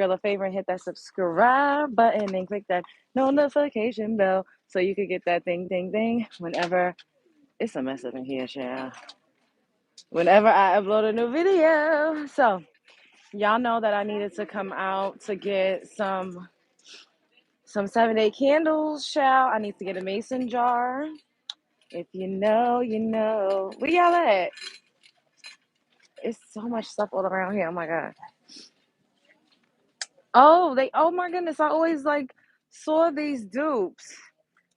girl a favor and hit that subscribe button and click that notification bell so you could get that ding whenever it's a mess up in here, child. Whenever I upload a new video. So y'all know that I needed to come out to get some 7-day candles, child. I need to get a mason jar. If you know, you know. Where y'all at? It's so much stuff all around here. Oh my god. Oh my goodness. I always like saw these dupes.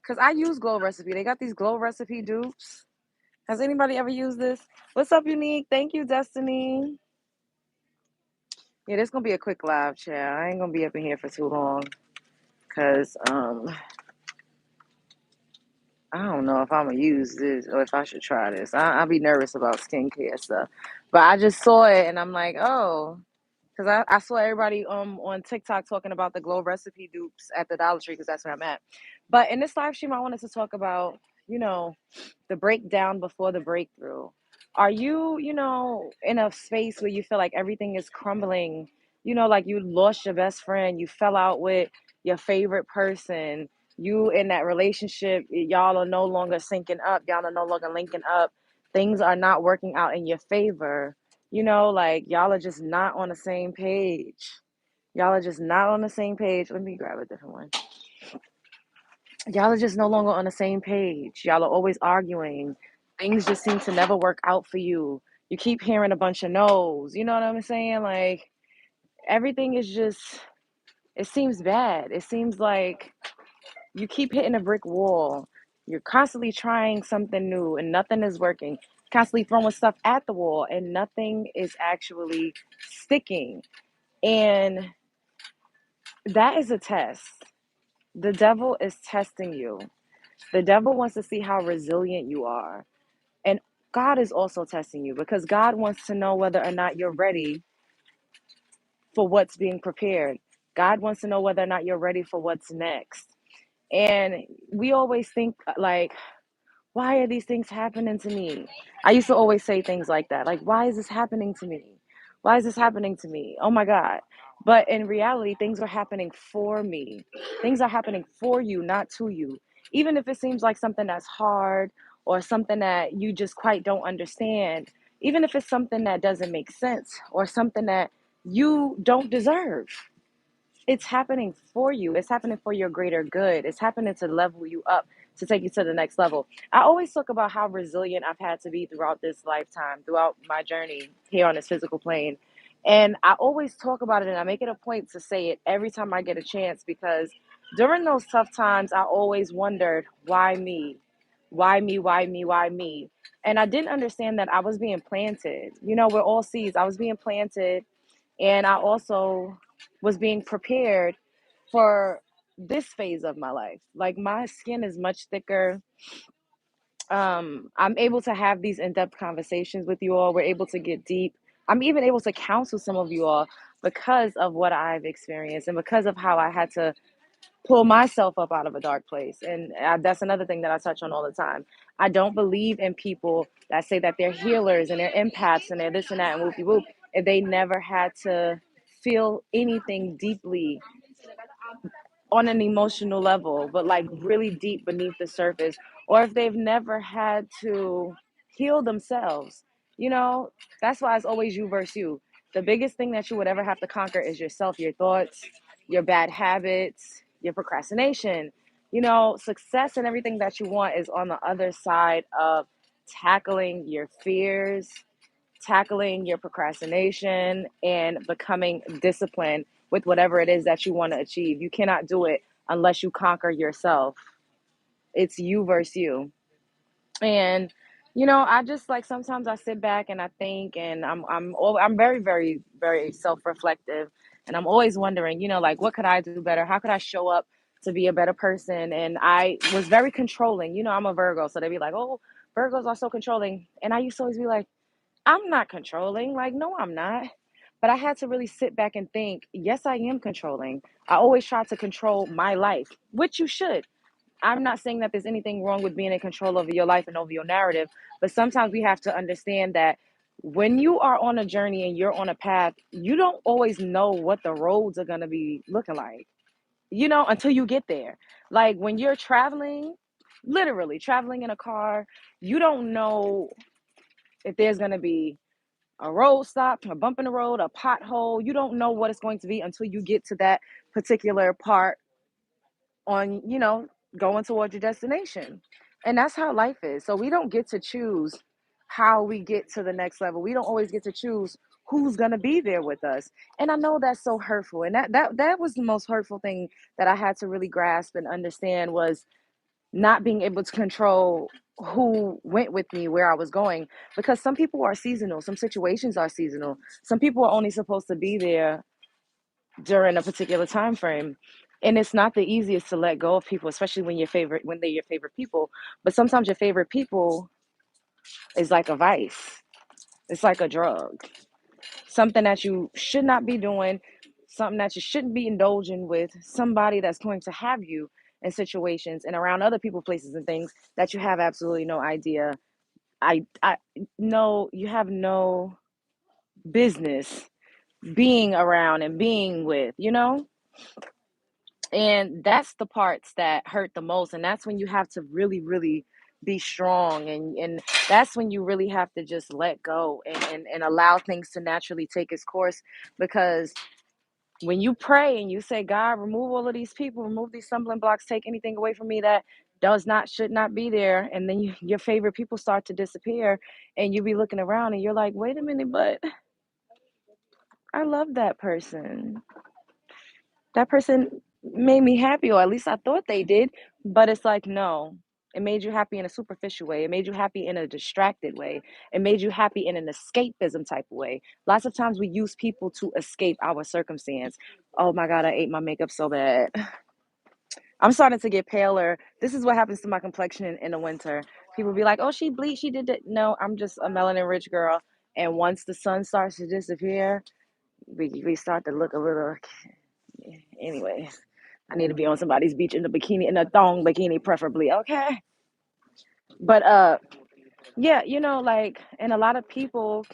Cause I use Glow Recipe. They got these Glow Recipe dupes. Has anybody ever used this? What's up, Unique? Thank you, Destiny. Yeah, this gonna be a quick live chat. I ain't gonna be up in here for too long. Cause I don't know if I'm gonna use this or if I should try this. I'll be nervous about skincare stuff. But I just saw it and I'm like, oh, because I saw everybody on TikTok talking about the Glow Recipe dupes at the Dollar Tree because that's where I'm at. But in this live stream, I wanted to talk about, the breakdown before the breakthrough. Are you, in a space where you feel like everything is crumbling? Like you lost your best friend, you fell out with your favorite person, you in that relationship, y'all are no longer syncing up, y'all are no longer linking up, things are not working out in your favor. Like y'all are just not on the same page. Y'all are just not on the same page. Let me grab a different one. Y'all are just no longer on the same page. Y'all are always arguing. Things just seem to never work out for you. You keep hearing a bunch of no's. You know what I'm saying? Like everything is just, it seems bad. It seems like you keep hitting a brick wall. You're constantly trying something new and nothing is working. Constantly throwing stuff at the wall and nothing is actually sticking. And that is a test. The devil is testing you. The devil wants to see how resilient you are. And God is also testing you because God wants to know whether or not you're ready for what's being prepared. God wants to know whether or not you're ready for what's next. And we always think like, why are these things happening to me? I used to always say things like that. Like, why is this happening to me? Why is this happening to me? Oh my God. But in reality, things are happening for me. Things are happening for you, not to you. Even if it seems like something that's hard or something that you just quite don't understand, even if it's something that doesn't make sense or something that you don't deserve, it's happening for you. It's happening for your greater good. It's happening to level you up, to take you to the next level. I always talk about how resilient I've had to be throughout this lifetime, throughout my journey here on this physical plane. And I always talk about it and I make it a point to say it every time I get a chance because during those tough times, I always wondered, why me? Why me? Why me? Why me? And I didn't understand that I was being planted. We're all seeds. I was being planted and I also was being prepared for this phase of my life. Like my skin is much thicker. I'm able to have these in-depth conversations with you all. We're able to get deep. I'm even able to counsel some of you all because of what I've experienced and because of how I had to pull myself up out of a dark place. And that's another thing that I touch on all the time. I don't believe in people that say that they're healers and they're empaths and they're this and that and whoopie whoop if they never had to feel anything deeply on an emotional level, but like really deep beneath the surface, or if they've never had to heal themselves. You know, that's why it's always you versus you. The biggest thing that you would ever have to conquer is yourself, your thoughts, your bad habits, your procrastination. Success and everything that you want is on the other side of tackling your fears, tackling your procrastination, and becoming disciplined with whatever it is that you want to achieve. You cannot do it unless you conquer yourself. It's you versus you. And I just like sometimes I sit back and I think, and I'm very very very self-reflective, and I'm always wondering, like what could I do better? How could I show up to be a better person? And I was very controlling. I'm a Virgo, so they'd be like, "Oh, Virgos are so controlling," and I used to always be like, I'm not controlling. Like, no, I'm not. But I had to really sit back and think, yes, I am controlling. I always try to control my life, which you should. I'm not saying that there's anything wrong with being in control over your life and over your narrative, but sometimes we have to understand that when you are on a journey and you're on a path, you don't always know what the roads are going to be looking like, until you get there. Like when you're traveling, literally traveling in a car, you don't know if there's going to be a road stop, a bump in the road, a pothole. You don't know what it's going to be until you get to that particular part on, going towards your destination. And that's how life is. So we don't get to choose how we get to the next level. We don't always get to choose who's going to be there with us. And I know that's so hurtful. And that was the most hurtful thing that I had to really grasp and understand, was not being able to control who went with me where I was going, because some people are seasonal, some situations are seasonal. Some people are only supposed to be there during a particular time frame. And it's not the easiest to let go of people, especially when they're your favorite people. But sometimes your favorite people is like a vice. It's like a drug. Something that you should not be doing, something that you shouldn't be indulging with, somebody that's going to have you in situations and around other people, places, and things that you have absolutely no idea. I no, you have no business being around and being with. And that's the parts that hurt the most. And that's when you have to really, really be strong. And that's when you really have to just let go and allow things to naturally take its course. Because when you pray and you say, God, remove all of these people, remove these stumbling blocks, take anything away from me that should not be there. And then your favorite people start to disappear, and you be looking around and you're like, wait a minute, but I love that person. That person made me happy, or at least I thought they did. But it's like, no, it made you happy in a superficial way. It made you happy in a distracted way. It made you happy in an escapism type of way. Lots of times we use people to escape our circumstance. Oh my God, I ate my makeup so bad. I'm starting to get paler. This is what happens to my complexion in the winter. People be like, oh, she bleached, she did that. No, I'm just a melanin rich girl. And once the sun starts to disappear, we start to look a little. Anyway, I need to be on somebody's beach in a bikini, in a thong bikini, preferably. Okay. But yeah, like, and a lot of people,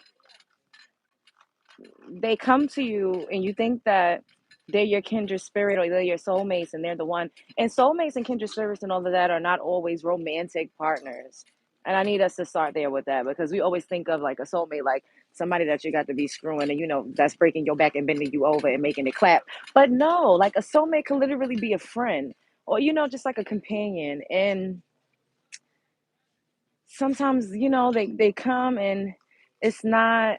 they come to you and you think that they're your kindred spirit or they're your soulmates and they're the one. And soulmates and kindred spirits and all of that are not always romantic partners. And I need us to start there with that, because we always think of like a soulmate, like somebody that you got to be screwing and that's breaking your back and bending you over and making it clap. But no, like a soulmate could literally be a friend, or just like a companion. And sometimes they come and it's not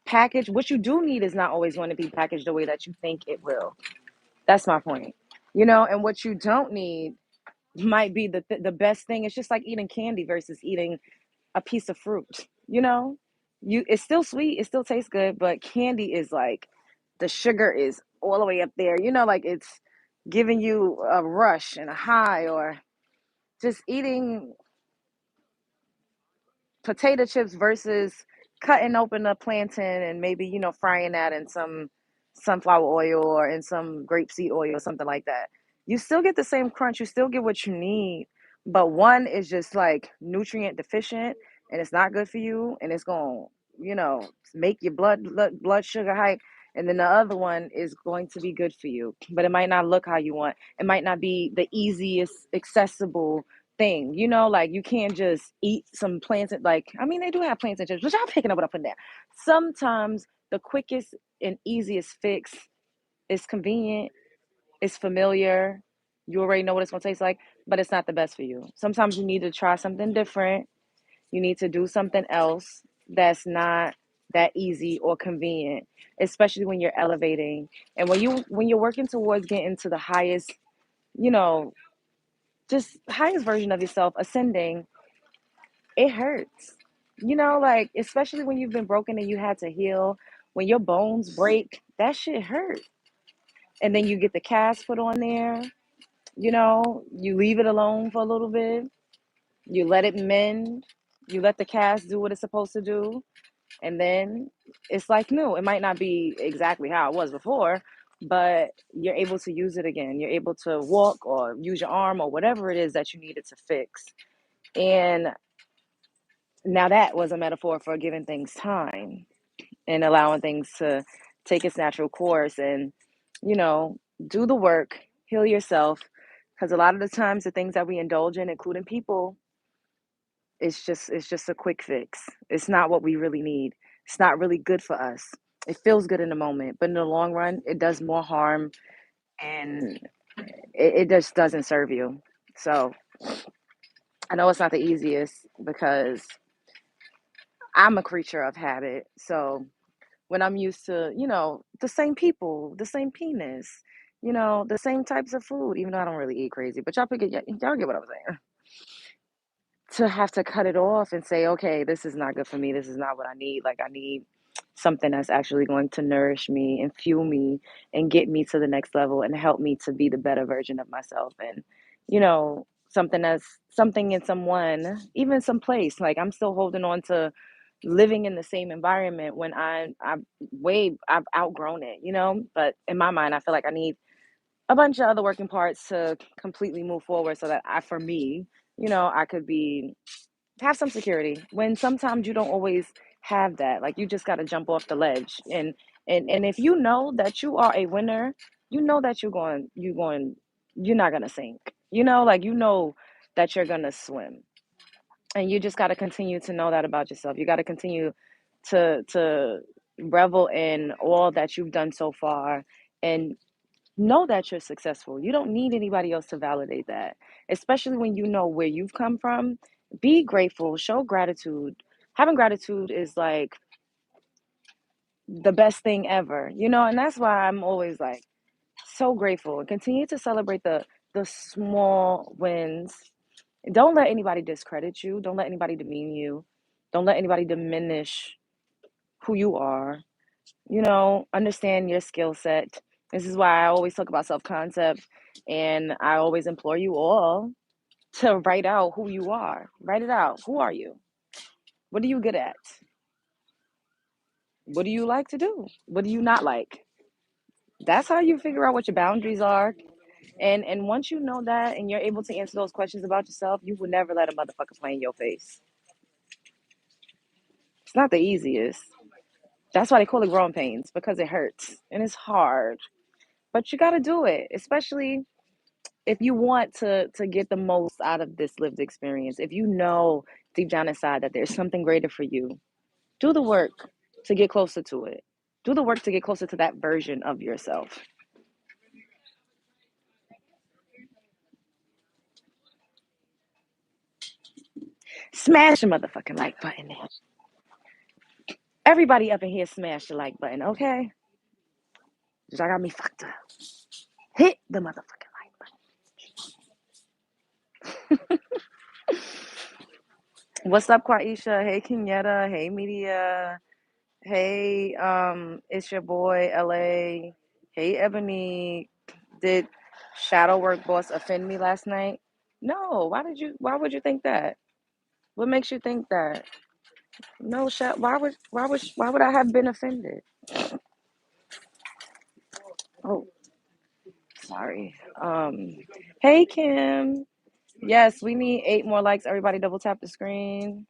packaged. What you do need is not always going to be packaged the way that you think it will. That's my point. And what you don't need might be the best thing. It's just like eating candy versus eating a piece of fruit. It's still sweet, it still tastes good, but candy is like, the sugar is all the way up there. Like it's giving you a rush and a high. Or just eating potato chips versus cutting open a plantain and maybe frying that in some sunflower oil or in some grapeseed oil or something like that. You still get the same crunch, you still get what you need, but one is just like nutrient deficient and it's not good for you, and it's going to make your blood sugar high. And then the other one is going to be good for you, but it might not look how you want. It might not be the easiest accessible thing. Like you can't just eat some plants. Like, I mean, they do have plants and chips, but y'all picking up what I put there. Sometimes the quickest and easiest fix is convenient, it's familiar, you already know what it's going to taste like, but it's not the best for you. Sometimes you need to try something different. You need to do something else that's not that easy or convenient, especially when you're elevating and when you're working towards getting to the highest, you know just highest version of yourself, ascending. It hurts. Like, especially when you've been broken and you had to heal. When your bones break, that shit hurt. And then you get the cast put on there. You leave it alone for a little bit. You let it mend. You let the cast do what it's supposed to do. And then it's like new. It might not be exactly how it was before, but you're able to use it again. You're able to walk or use your arm or whatever it is that you needed to fix. And Now that was a metaphor for giving things time and allowing things to take its natural course and, you know, do the work, heal yourself. Because a lot of the times the things that we indulge in, including people, it's just a quick fix. It's not what we really need. It's not really good for us. It feels good in the moment, but in the long run, it does more harm and it just doesn't serve you. So I know it's not the easiest because I'm a creature of habit. So when I'm used to, the same people, the same penis, the same types of food, even though I don't really eat crazy, but y'all get what I'm saying. To have to cut it off and say, okay, this is not good for me. This is not what I need. Like, I need something that's actually going to nourish me and fuel me and get me to the next level and help me to be the better version of myself. And, something in someone, even some place. Like, I'm still holding on to living in the same environment when I've outgrown it, But in my mind, I feel like I need a bunch of other working parts to completely move forward so that for me, I could have some security when sometimes you don't always have that. Like, you just got to jump off the ledge, and if you know that you are a winner, you know that you're not going to sink, like, that you're going to swim, and you just got to continue to know that about yourself. You got to continue to revel in all that you've done so far and know that you're successful. You don't need anybody else to validate that, especially when you know where you've come from. Be grateful, show gratitude. Having gratitude is like the best thing ever, and that's why I'm always like so grateful and continue to celebrate the small wins. Don't let anybody discredit you. Don't let anybody demean you. Don't let anybody diminish who you are. Understand your skill set. This is why I always talk about self concept, and I always implore you all to write out who you are. Write it out. Who are you? What are you good at? What do you like to do? What do you not like? That's how you figure out what your boundaries are. And once you know that and you're able to answer those questions about yourself, you will never let a motherfucker play in your face. It's not the easiest. That's why they call it growing pains, because it hurts and it's hard. But you got to do it, especially if you want to get the most out of this lived experience. If you know deep down inside that there's something greater for you, do the work to get closer to it. Do the work to get closer to that version of yourself. Smash the motherfucking like button. Everybody up in here smash the like button, okay? Y'all got me fucked up. Hit the motherfucking like button. What's up, Quaisha? Hey, Kenyatta. Hey, Media. Hey, it's your boy, LA. Hey, Ebony. Did Shadow Work Boss offend me last night? No. Why would you think that? What makes you think that? No, why would I have been offended? Oh, sorry. Hey, Kim. Yes, we need 8 more likes. Everybody double tap the screen.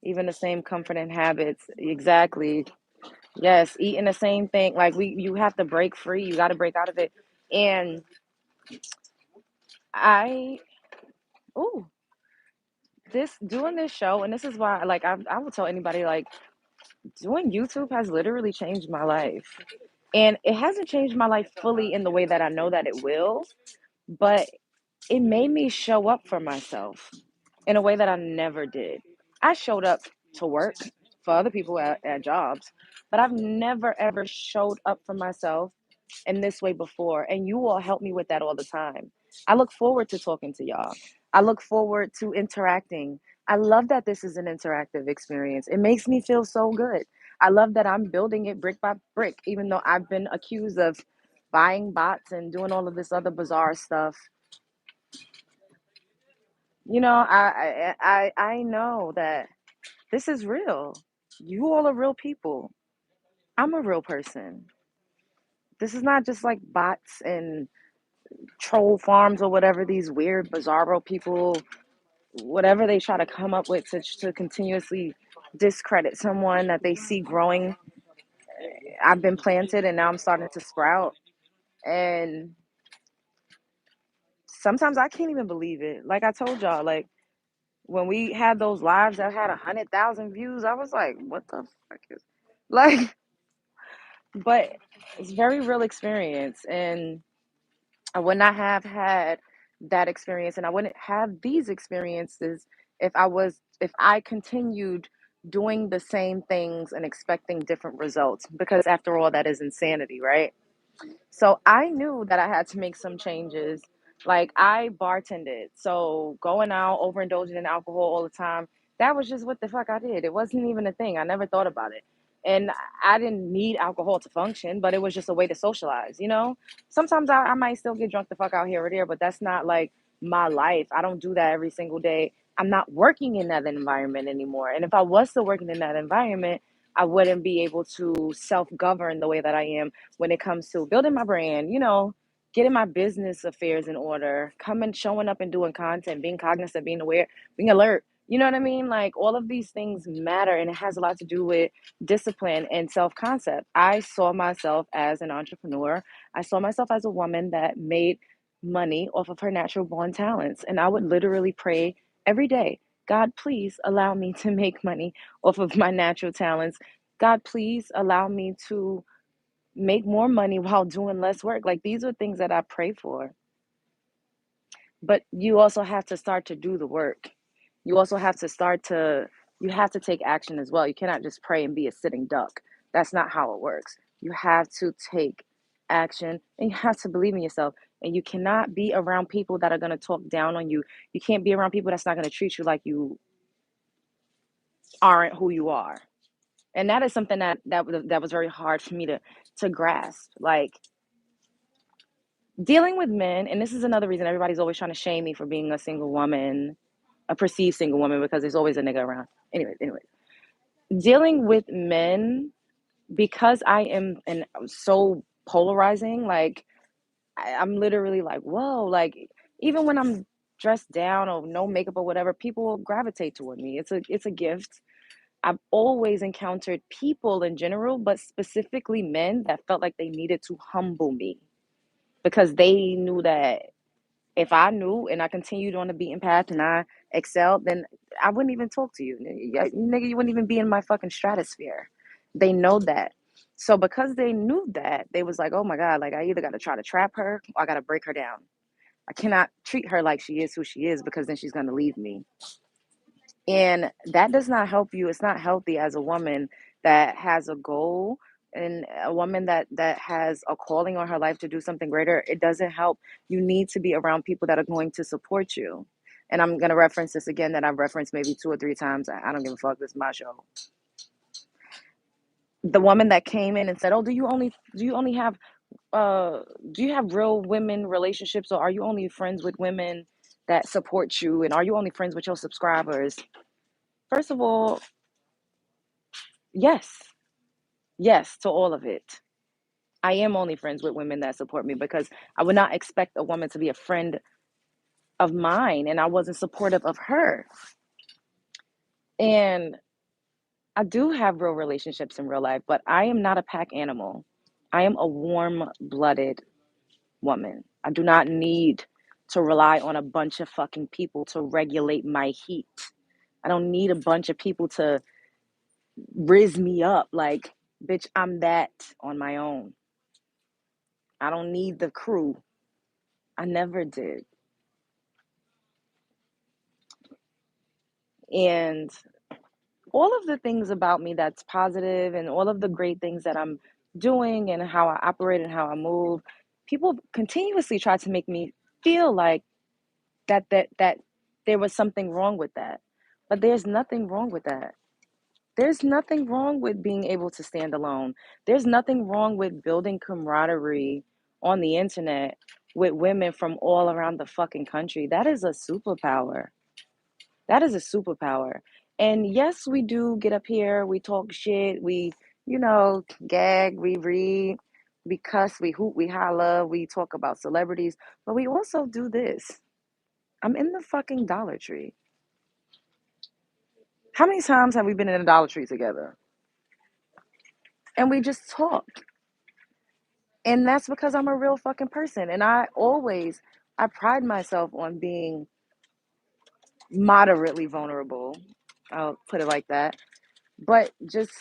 Even the same comfort and habits. Exactly. Yes, eating the same thing. Like, you have to break free. You got to break out of it. And I, oh, doing this show, and this is why, like, I would tell anybody, like, doing YouTube has literally changed my life. And it hasn't changed my life fully in the way that I know that it will, but it made me show up for myself in a way that I never did. I showed up to work for other people at jobs, but I've never ever showed up for myself in this way before. And you all help me with that all the time. I look forward to talking to y'all. I look forward to interacting. I love that this is an interactive experience. It makes me feel so good. I love that I'm building it brick by brick, even though I've been accused of buying bots and doing all of this other bizarre stuff. I know that this is real. You all are real people. I'm a real person. This is not just like bots and troll farms or whatever these weird bizarro people whatever they try to come up with to continuously discredit someone that they see growing, I've been planted and now I'm starting to sprout. And sometimes I can't even believe it. Like I told y'all, like when we had those lives that had 100,000 views, I was like, what the fuck is like, but it's very real experience. And I would not have had that experience and I wouldn't have these experiences if I continued doing the same things and expecting different results, because after all, that is insanity, right? So I knew that I had to make some changes. Like I bartended. So going out, overindulging in alcohol all the time, that was just what the fuck I did. It wasn't even a thing. I never thought about it. And I didn't need alcohol to function, but it was just a way to socialize, you know? Sometimes I might still get drunk the fuck out here or there, but that's not like my life. I don't do that every single day. I'm not working in that environment anymore. And if I was still working in that environment, I wouldn't be able to self govern the way that I am when it comes to building my brand, you know, getting my business affairs in order, coming, showing up and doing content, being cognizant, being aware, being alert. You know what I mean? Like all of these things matter and it has a lot to do with discipline and self concept. I saw myself as an entrepreneur. I saw myself as a woman that made money off of her natural born talents. And I would literally pray every day, God, please allow me to make money off of my natural talents. God, please allow me to make more money while doing less work. Like these are things that I pray for. But you also have to start to do the work. You also have to you have to take action as well. You cannot just pray and be a sitting duck. That's not how it works. You have to take action and you have to believe in yourself. And you cannot be around people that are going to talk down on you. You can't be around people that's not going to treat you like you aren't who you are. And that is something that was very hard for me to grasp. Like dealing with men, and this is another reason everybody's always trying to shame me for being a single woman, a perceived single woman, because there's always a nigga around. Anyway, dealing with men, because I am and so polarizing. Like I'm literally like, whoa, like even when I'm dressed down or no makeup or whatever, people will gravitate toward me. It's a gift. I've always encountered people in general, but specifically men that felt like they needed to humble me because they knew that if I knew and I continued on the beaten path and I excelled, then I wouldn't even talk to you. Nigga, you wouldn't even be in my fucking stratosphere. They know that. So because they knew that, they was like, oh my God, like I either got to try to trap her or I got to break her down. I cannot treat her like she is who she is because then she's going to leave me. And that does not help you. It's not healthy as a woman that has a goal and a woman that has a calling on her life to do something greater. It doesn't help. You need to be around people that are going to support you. And I'm going to reference this again that I've referenced maybe 2 or 3 times. I don't give a fuck. This is my show. The woman that came in and said, "Oh, do you only have do you have real women relationships, or are you only friends with women that support you, and are you only friends with your subscribers?" First of all, yes. Yes, to all of it. I am only friends with women that support me because I would not expect a woman to be a friend of mine and I wasn't supportive of her. And I do have real relationships in real life, but I am not a pack animal. I am a warm blooded woman. I do not need to rely on a bunch of fucking people to regulate my heat. I don't need a bunch of people to riz me up. Like, bitch, I'm that on my own. I don't need the crew. I never did. And all of the things about me that's positive and all of the great things that I'm doing and how I operate and how I move, people continuously try to make me feel like that there was something wrong with that. But there's nothing wrong with that. There's nothing wrong with being able to stand alone. There's nothing wrong with building camaraderie on the internet with women from all around the fucking country. That is a superpower. That is a superpower. And yes, we do get up here, we talk shit, we, gag, we read, we cuss, we hoot, we holla, we talk about celebrities, but we also do this. I'm in the fucking Dollar Tree. How many times have we been in a Dollar Tree together? And we just talk. And that's because I'm a real fucking person. And I pride myself on being moderately vulnerable. I'll put it like that. But just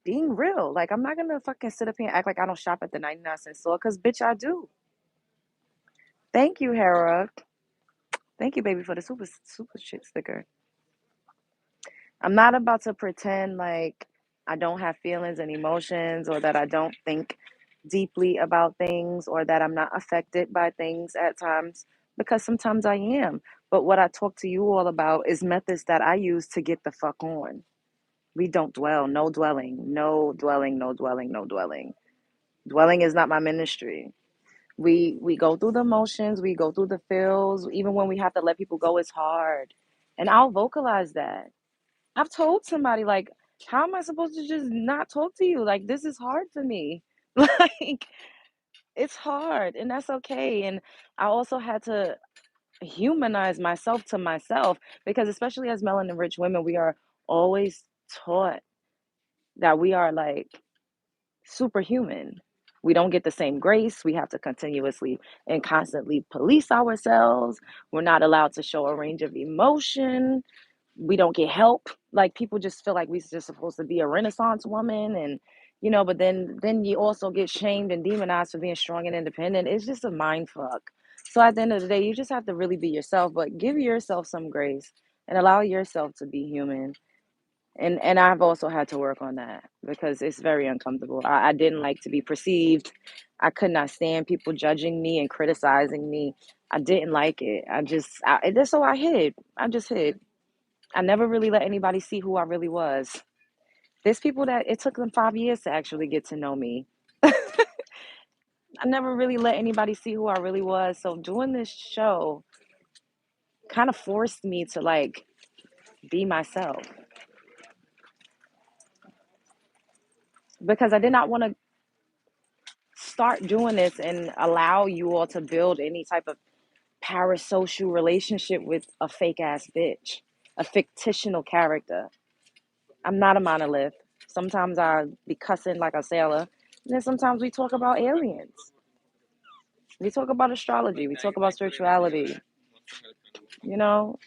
being real. Like, I'm not gonna fucking sit up here and act like I don't shop at the 99-cent store, because bitch, I do. Thank you, Hera. Thank you, baby, for the super shit sticker. I'm not about to pretend like I don't have feelings and emotions, or that I don't think deeply about things, or that I'm not affected by things at times, because sometimes I am. But what I talk to you all about is methods that I use to get the fuck on. We don't dwell, no dwelling, no dwelling, no dwelling, no dwelling. Dwelling is not my ministry. We go through the motions, we go through the feels. Even when we have to let people go, it's hard. And I'll vocalize that. I've told somebody, like, how am I supposed to just not talk to you? Like, this is hard for me. Like, it's hard, and that's okay. And I also had to humanize myself to myself, because especially as melanin rich women, we are always taught that we are like superhuman. We don't get the same grace. We have to continuously and constantly police ourselves. We're not allowed to show a range of emotion. We don't get help. Like, people just feel like we're just supposed to be a Renaissance woman, and but then you also get shamed and demonized for being strong and independent. It's just a mind fuck. So at the end of the day, you just have to really be yourself, but give yourself some grace and allow yourself to be human. And I've also had to work on that, because it's very uncomfortable. I didn't like to be perceived. I could not stand people judging me and criticizing me. I didn't like it. So I hid. I just hid. I never really let anybody see who I really was. There's people that it took them 5 years to actually get to know me. I never really let anybody see who I really was. So doing this show kind of forced me to, like, be myself, because I did not want to start doing this and allow you all to build any type of parasocial relationship with a fake ass bitch, a fictional character. I'm not a monolith. Sometimes I be cussing like a sailor, and then sometimes we talk about aliens. We talk about astrology. We talk about spirituality. You know,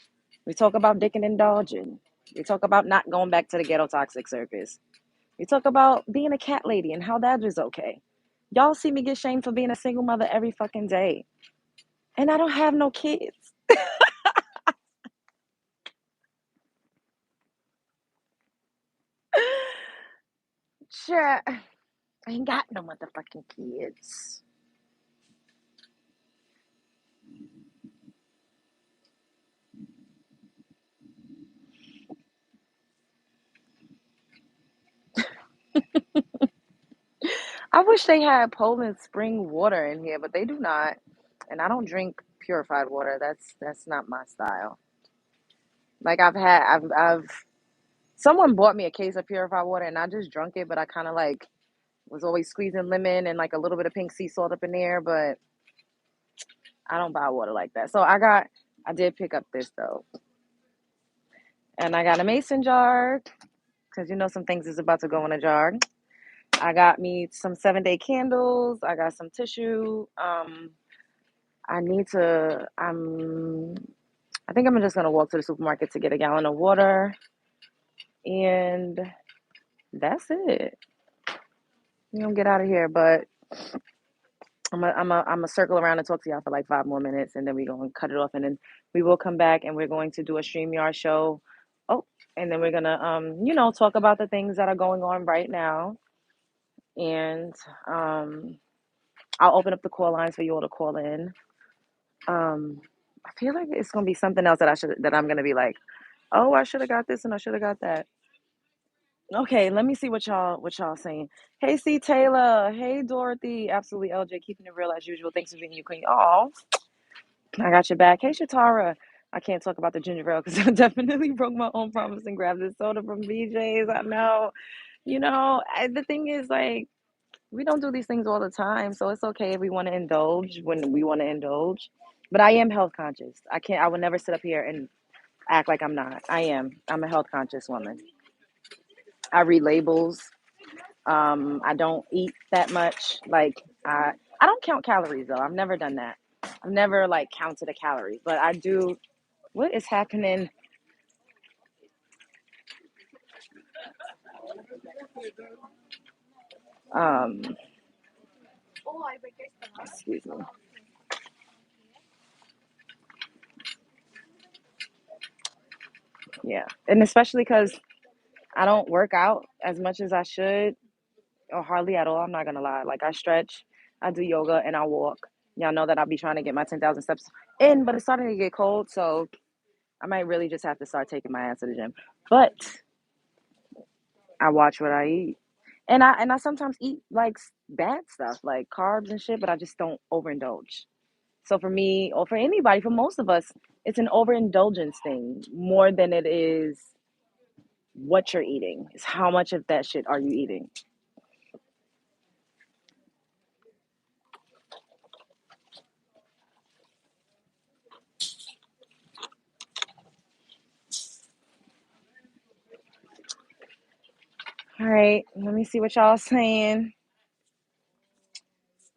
we talk about dick and indulging. We talk about not going back to the ghetto toxic circus. We talk about being a cat lady and how that is okay. Y'all see me get shamed for being a single mother every fucking day. And I don't have no kids. Sure, I ain't got no motherfucking kids. I wish they had Poland spring water in here, but they do not. And I don't drink purified water. That's not my style. Like, I've someone bought me a case of purified water, and I just drunk it, but I kind of like was always squeezing lemon and like a little bit of pink sea salt up in there, but I don't buy water like that. So I did pick up this though. And I got a mason jar, because some things is about to go in a jar. I got me some 7-day candles. I got some tissue. I need to. I think I'm just gonna walk to the supermarket to get a gallon of water, and that's it. We're gonna get out of here, but I'm a circle around and talk to y'all for like 5 more minutes, and then we're gonna cut it off, and then we will come back, and we're going to do a StreamYard show. Oh, and then we're gonna talk about the things that are going on right now, and I'll open up the call lines for you all to call in. I feel like it's gonna be something else that I'm gonna be like, oh, I should have got this and I should have got that. Okay, let me see what y'all saying. Hey, C Taylor. Hey, Dorothy. Absolutely, LJ, keeping it real as usual. Thanks for being you, Queen. Oh, I got your back. Hey, Shatara. I can't talk about the ginger ale because I definitely broke my own promise and grabbed this soda from BJ's. I know. The thing is, like, we don't do these things all the time, so it's okay if we want to indulge when we want to indulge. But I am health conscious. I would never sit up here and act like I'm not. I am. I'm a health conscious woman. I read labels. I don't eat that much. Like I don't count calories though. I've never done that. I've never like counted a calorie, but I do. What is happening? Um, excuse me. Yeah, and especially because I don't work out as much as I should, or hardly at all. I'm not gonna lie. Like I stretch, I do yoga, and I walk. Y'all know that I'll be trying to get my 10,000 steps in, but it's starting to get cold, so I might really just have to start taking my ass to the gym. But I watch what I eat. And I sometimes eat like bad stuff, like carbs and shit, but I just don't overindulge. So for me, or for anybody, for most of us, it's an overindulgence thing more than it is what you're eating. It's how much of that shit are you eating? All right, let me see what y'all saying.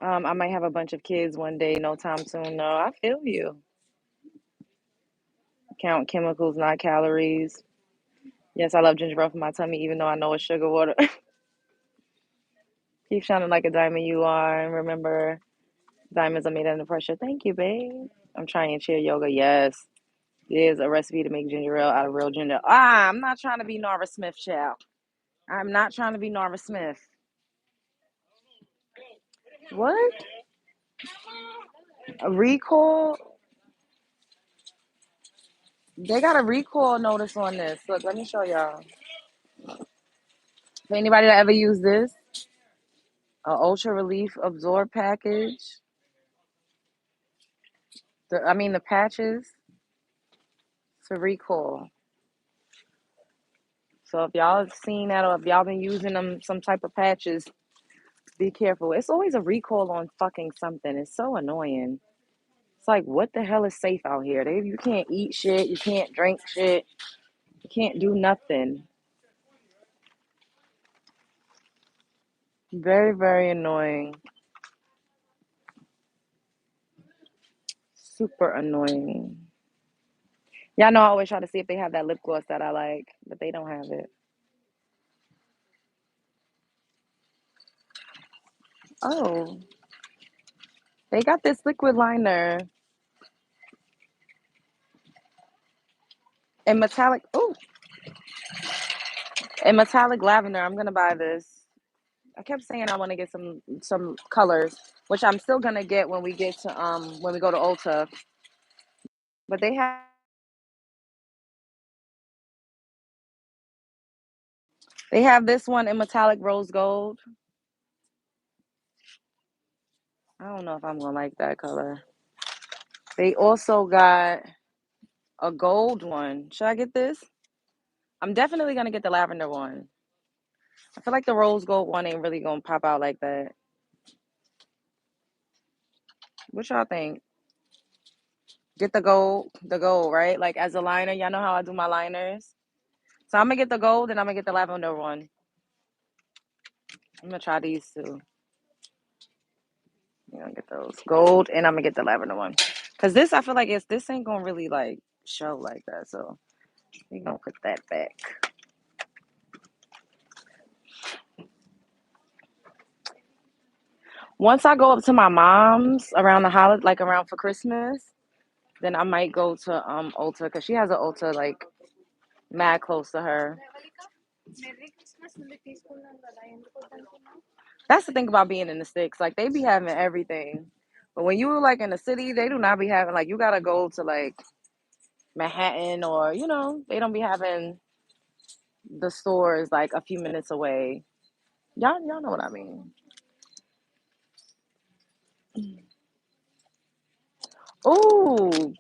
I might have a bunch of kids one day, no time soon. No, I feel you. Count chemicals, not calories. Yes, I love ginger ale for my tummy, even though I know it's sugar water. Keep shining like a diamond you are. And remember, diamonds are made under pressure. Thank you, babe. I'm trying chair yoga. Yes. There's a recipe to make ginger ale out of real ginger. I'm not trying to be Norva Smith, child. I'm not trying to be Norva Smith. What? A recall? They got a recall notice on this. Look, let me show y'all. For anybody that ever used this, a Ultra Relief Absorb package. The patches to recall. So if y'all have seen that or if y'all been using them, some type of patches, be careful. It's always a recall on fucking something. It's so annoying. It's like, what the hell is safe out here? You can't eat shit. You can't drink shit. You can't do nothing. Very, very annoying. Super annoying. Y'all know I always try to see if they have that lip gloss that I like, but they don't have it. Oh, they got this liquid liner in metallic. Oh, in metallic lavender. I'm gonna buy this. I kept saying I want to get some colors, which I'm still gonna get when we get to when we go to Ulta. But they have this one in metallic rose gold. I don't know if I'm gonna like that color. They also got a gold one. Should I get this? I'm definitely gonna get the lavender one. I feel like the rose gold one ain't really gonna pop out like that. What y'all think? Get the gold, right? Like as a liner, y'all know how I do my liners. So I'm gonna get the gold and I'm gonna get the lavender one. I'm gonna try these two. I'm gonna get those gold and I'm gonna get the lavender one. Cause this, I feel like this ain't gonna really like show like that. So we gonna put that back. Once I go up to my mom's around the holiday, like around for Christmas, then I might go to Ulta because she has an Ulta like mad close to her. That's the thing about being in the sticks. Like they be having everything. But when you like in the city, they do not be having like you gotta go to like Manhattan or they don't be having the stores like a few minutes away. Y'all know what I mean. Oh,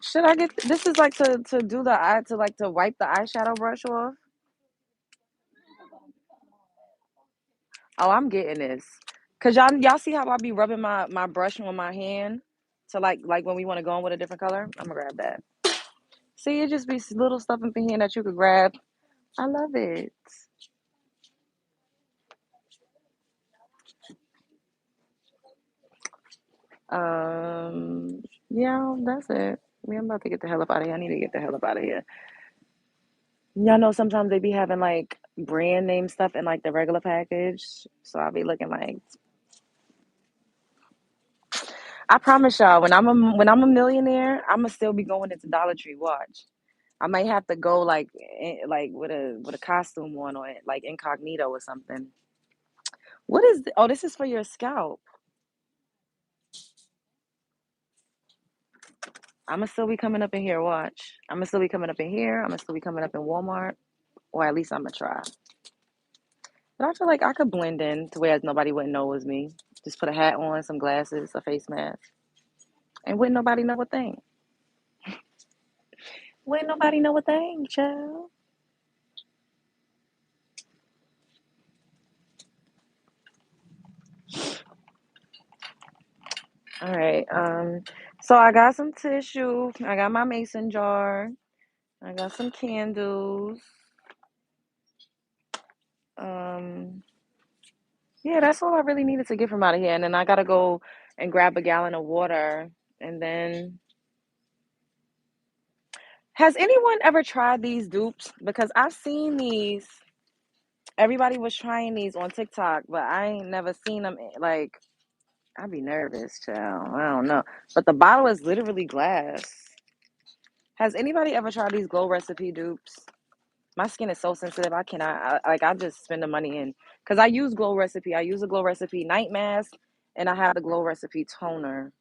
should I get this is like to do the eye to like to wipe the eyeshadow brush off? Oh, I'm getting this. Cause y'all see how I be rubbing my brush on my hand to like when we want to go in with a different color? I'm gonna grab that. See, it just be little stuff up in here that you could grab. I love it. Yeah, that's it. Yeah, I'm about to get the hell up out of here. I need to get the hell up out of here. Y'all know sometimes they be having like brand name stuff in like the regular package. So I'll be looking like I promise y'all, when I'm a millionaire, I'ma still be going into Dollar Tree. Watch. I might have to go like like with a costume on or like incognito or something. What is oh, this is for your scalp. I'ma still be coming up in here, watch. I'ma still be coming up in here. I'ma still be coming up in Walmart. Or at least I'ma try. But I feel like I could blend in to where nobody wouldn't know it was me. Just put a hat on, some glasses, a face mask, and wouldn't nobody know a thing. Wouldn't nobody know a thing, child. All right. So I got some tissue. I got my mason jar. I got some candles. Um, yeah, that's all I really needed to get from out of here. And then I gotta go and grab a gallon of water. And then, has anyone ever tried these dupes? Because I've seen these. Everybody was trying these on TikTok, but I ain't never seen them. Like, I'd be nervous, child. I don't know. But the bottle is literally glass. Has anybody ever tried these glow recipe dupes? My skin is so sensitive. I cannot. I just spend the money in because I use Glow Recipe. I use a Glow Recipe night mask, and I have the Glow Recipe toner.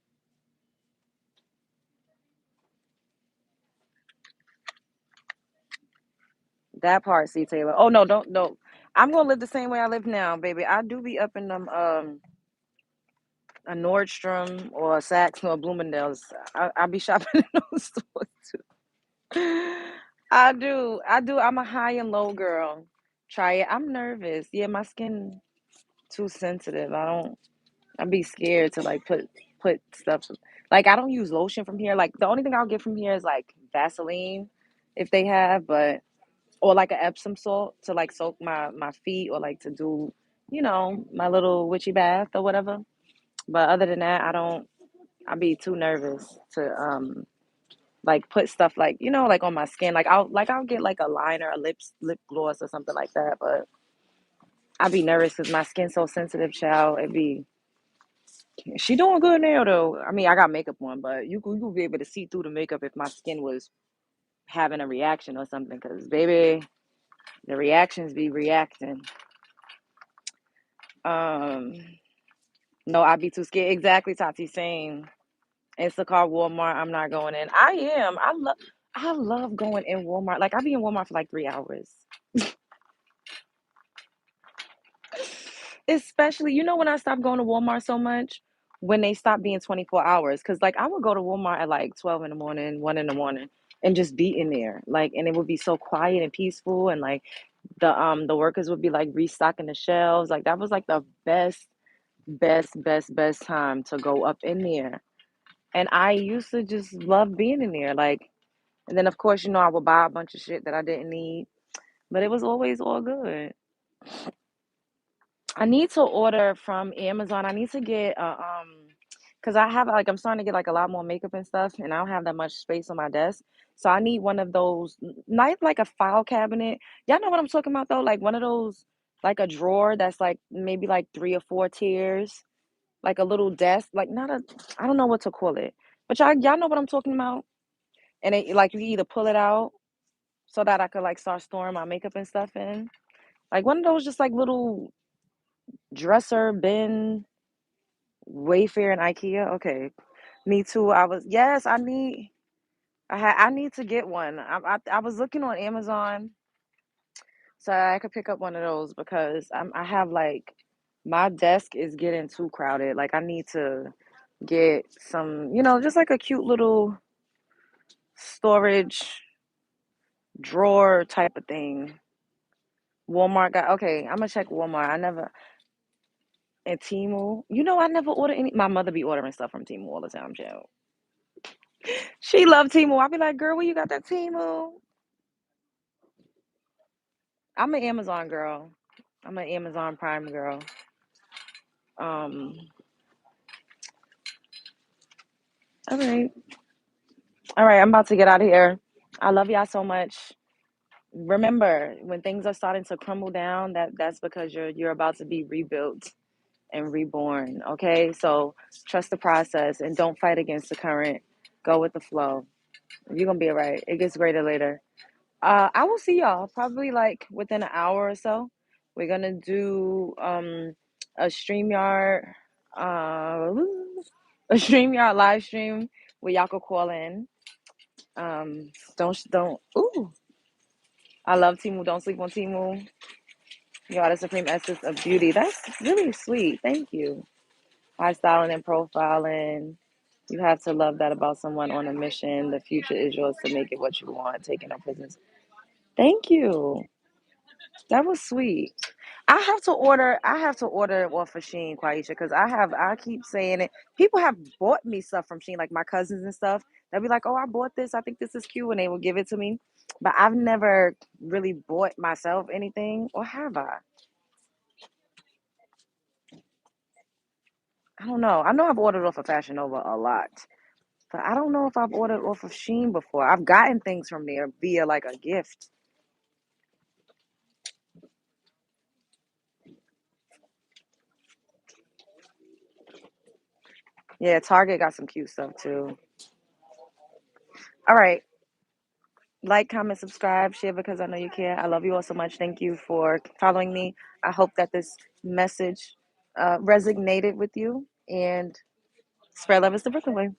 That part, see Taylor. Oh no, don't no. I'm gonna live the same way I live now, baby. I do be up in them a Nordstrom or a Saks or a Bloomingdale's. I be shopping in those stores too. I do. I do. I'm a high and low girl. Try it. I'm nervous. Yeah, my skin too sensitive. I'd be scared to like put stuff like I don't use lotion from here. Like the only thing I'll get from here is like Vaseline if they have, but or like an Epsom salt to like soak my feet or like to do, my little witchy bath or whatever. But other than that, I'd be too nervous to like put stuff like, like on my skin. I'll get like a liner, a lip gloss or something like that, but I'd be nervous because my skin's so sensitive, child. She doing good now though. I mean, I got makeup on, but you be able to see through the makeup if my skin was having a reaction or something. Cause baby, the reactions be reacting. Um, no, I'd be too scared. Exactly, Tati saying Instacart, Walmart. I'm not going in. I am. I love going in Walmart. Like I be in Walmart for like 3 hours. Especially, when I stopped going to Walmart so much when they stopped being 24 hours. Cause like I would go to Walmart at like 12 in the morning, 1 in the morning, and just be in there. Like, and it would be so quiet and peaceful. And like the workers would be like restocking the shelves. Like that was like the best, best, best, best time to go up in there. And I used to just love being in there. Like, and then of course, I would buy a bunch of shit that I didn't need, but it was always all good. I need to order from Amazon. I need to get because I have like I'm starting to get like a lot more makeup and stuff, and I don't have that much space on my desk. So I need one of those, not like a file cabinet. Y'all know what I'm talking about though? Like one of those, like a drawer that's like maybe like 3 or 4 tiers, like a little desk, like not a, I don't know what to call it, but y'all know what I'm talking about. And it like you either pull it out so that I could like start storing my makeup and stuff in, like one of those just like little dresser bin. Wayfair and IKEA. Okay, me too. Yes. I need to get one. I was looking on Amazon so I could pick up one of those because I have like my desk is getting too crowded. Like I need to get some, just like a cute little storage drawer type of thing. Walmart got okay. I'm gonna check Walmart. I never and Temu. I never order any. My mother be ordering stuff from Temu all the time, child. She loved Temu. I be like, girl, where you got that Temu? I'm an Amazon girl. I'm an Amazon Prime girl. Um, all right. All right, I'm about to get out of here. I love y'all so much. Remember, when things are starting to crumble down, that's because you're about to be rebuilt and reborn. Okay? So trust the process and don't fight against the current. Go with the flow. You're gonna be all right. It gets greater later. I will see y'all probably like within an hour or so. We're gonna do a StreamYard uh a StreamYard live stream where y'all could call in. Don't ooh. I love Timu. Don't sleep on Timu. You are the supreme essence of beauty. That's really sweet. Thank you. Lifestyling and profiling. You have to love that about someone on a mission. The future is yours to make it what you want. Taking up business. Thank you. That was sweet. I have to order it off of Shein, Quaisha, because I keep saying it. People have bought me stuff from Shein, like my cousins and stuff. They'll be like, oh, I bought this. I think this is cute. And they will give it to me. But I've never really bought myself anything, or have I? I don't know. I know I've ordered off of Fashion Nova a lot, but I don't know if I've ordered off of Shein before. I've gotten things from there via like a gift. Yeah, Target got some cute stuff too. All right. Like, comment, subscribe, share because I know you care. I love you all so much. Thank you for following me. I hope that this message resonated with you and spread love is the Brooklyn way.